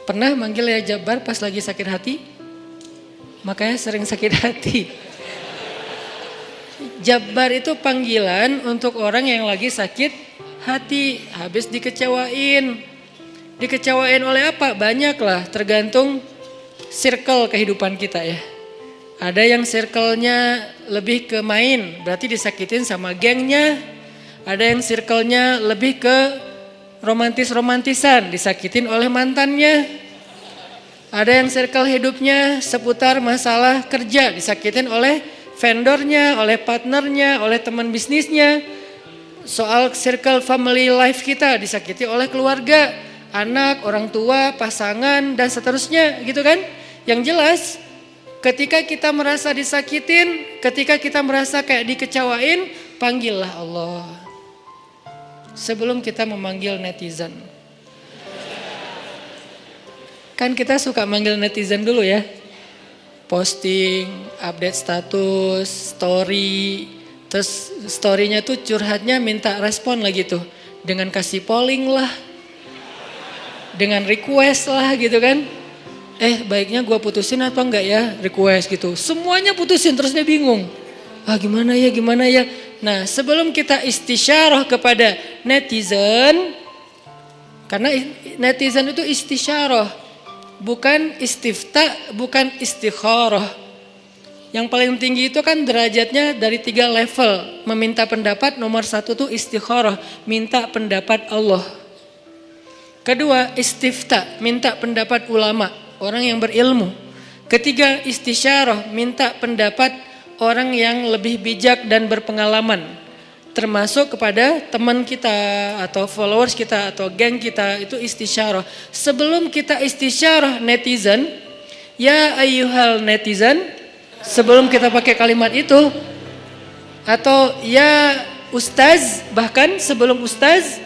Pernah manggil ya Jabbar pas lagi sakit hati? Makanya sering sakit hati. Jabbar itu panggilan untuk orang yang lagi sakit hati, habis dikecewain. Dikecewain oleh apa? Banyak lah, tergantung circle kehidupan kita ya. Ada yang circle-nya lebih ke main, berarti disakitin sama gengnya. Ada yang circle-nya lebih ke romantis-romantisan, disakitin oleh mantannya. Ada yang circle hidupnya seputar masalah kerja, disakitin oleh vendornya, oleh partnernya, oleh teman bisnisnya. Soal circle family life kita disakiti oleh keluarga, anak, orang tua, pasangan, dan seterusnya gitu kan. Yang jelas ketika kita merasa disakitin, ketika kita merasa kayak dikecewain, panggillah Allah. Sebelum kita memanggil netizen. Kan kita suka manggil netizen dulu ya. Posting, update status, story. Terus storynya tuh curhatnya minta respon lagi tuh. Dengan kasih polling lah. Dengan request lah gitu kan. Baiknya gue putusin atau enggak ya, request gitu. Semuanya putusin, terus dia bingung. Gimana ya. Nah, sebelum kita istisyarah kepada netizen, karena netizen itu istisyarah, bukan istifta, bukan istikharah. Yang paling tinggi itu kan derajatnya dari 3 level. Meminta pendapat, nomor 1 tuh istikharah, minta pendapat Allah. Kedua, istifta, minta pendapat ulama, orang yang berilmu. Ketiga, istisyarah, minta pendapat orang yang lebih bijak dan berpengalaman. Termasuk kepada teman kita atau followers kita atau geng kita, itu istisyarah. Sebelum kita istisyarah netizen, ya ayyuhal netizen, sebelum kita pakai kalimat itu, atau ya ustaz, bahkan sebelum ustaz,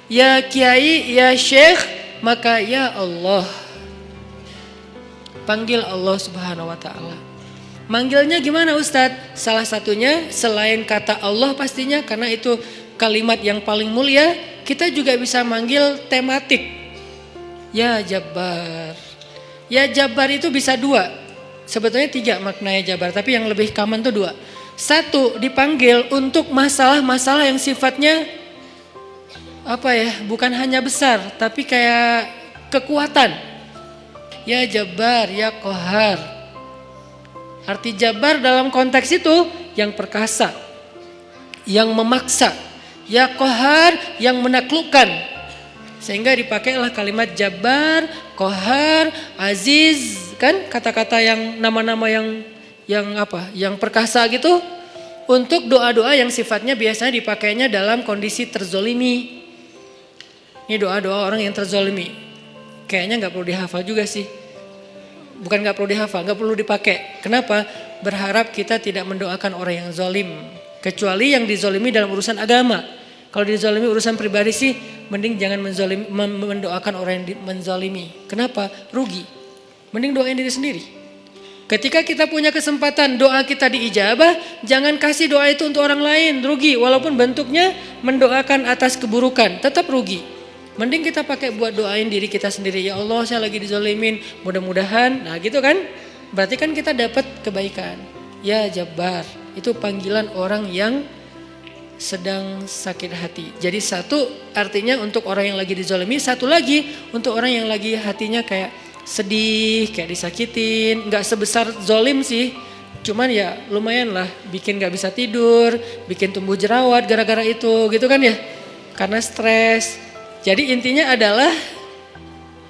ya kiai, ya syekh, maka ya Allah. Panggil Allah Subhanahu wa ta'ala. Manggilnya gimana Ustadz? Salah satunya selain kata Allah pastinya, karena itu kalimat yang paling mulia, kita juga bisa manggil tematik. Ya Jabbar. Ya Jabbar itu bisa 2. Sebetulnya 3 maknanya Jabbar, tapi yang lebih common tuh 2. 1, dipanggil untuk masalah-masalah yang sifatnya bukan hanya besar, tapi kayak kekuatan. Ya Jabbar, ya Qahar. Arti Jabbar dalam konteks itu yang perkasa, yang memaksa, ya Qahar, yang menaklukkan. Sehingga dipakailah kalimat Jabbar, Qahar, Aziz, kan kata-kata yang nama-nama yang perkasa gitu, untuk doa-doa yang sifatnya biasanya dipakainya dalam kondisi terzolimi. Ini doa-doa orang yang terzolimi. Kayaknya nggak perlu dihafal juga sih. Bukan gak perlu dihafal, gak perlu dipakai. Kenapa? Berharap kita tidak mendoakan orang yang zolim. Kecuali yang dizolimi dalam urusan agama. Kalau dizolimi urusan pribadi sih, mending jangan mendoakan orang yang menzolimi. Kenapa? Rugi. Mending doain diri sendiri. Ketika kita punya kesempatan doa kita diijabah, jangan kasih doa itu untuk orang lain. Rugi, walaupun bentuknya mendoakan atas keburukan, tetap rugi. Mending kita pakai buat doain diri kita sendiri. Ya Allah, saya lagi dizolimin, mudah-mudahan. Nah gitu kan, berarti kan kita dapat kebaikan. Ya Jabbar, itu panggilan orang yang sedang sakit hati. Jadi 1 artinya untuk orang yang lagi dizolimi, 1 lagi untuk orang yang lagi hatinya kayak sedih, kayak disakitin. Gak sebesar zolim sih, cuman ya lumayan lah, bikin gak bisa tidur, bikin tumbuh jerawat gara-gara itu gitu kan ya, karena stres. Jadi intinya adalah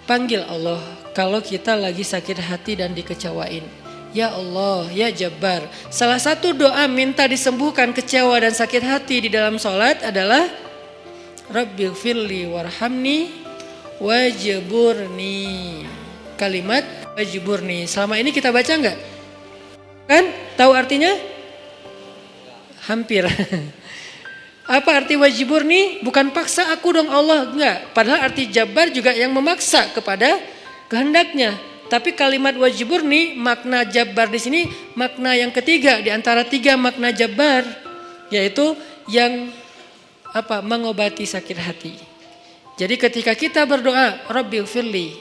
panggil Allah kalau kita lagi sakit hati dan dikecewain. Ya Allah, ya Jabbar. Salah satu doa minta disembuhkan kecewa dan sakit hati di dalam sholat adalah Rabbighfirli warhamni wajburni. Kalimat wajburni. Selama ini kita baca enggak? Kan? Tahu artinya? Hampir. Apa arti wajburni? Bukan paksa aku dong Allah, enggak. Padahal arti Jabbar juga yang memaksa kepada kehendaknya. Tapi kalimat wajburni, makna Jabbar di sini makna yang ketiga di antara 3 makna Jabbar, yaitu yang mengobati sakit hati. Jadi ketika kita berdoa, Rabbighfirli,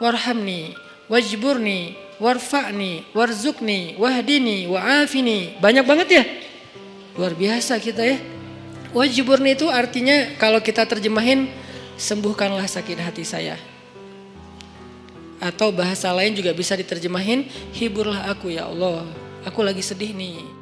warhamni, wajburni, warfa'ni, warzukni, wahdini, wa'afini. Banyak banget ya. Luar biasa kita ya. Wajburni itu artinya kalau kita terjemahin, sembuhkanlah sakit hati saya. Atau bahasa lain juga bisa diterjemahin, hiburlah aku ya Allah. Aku lagi sedih nih.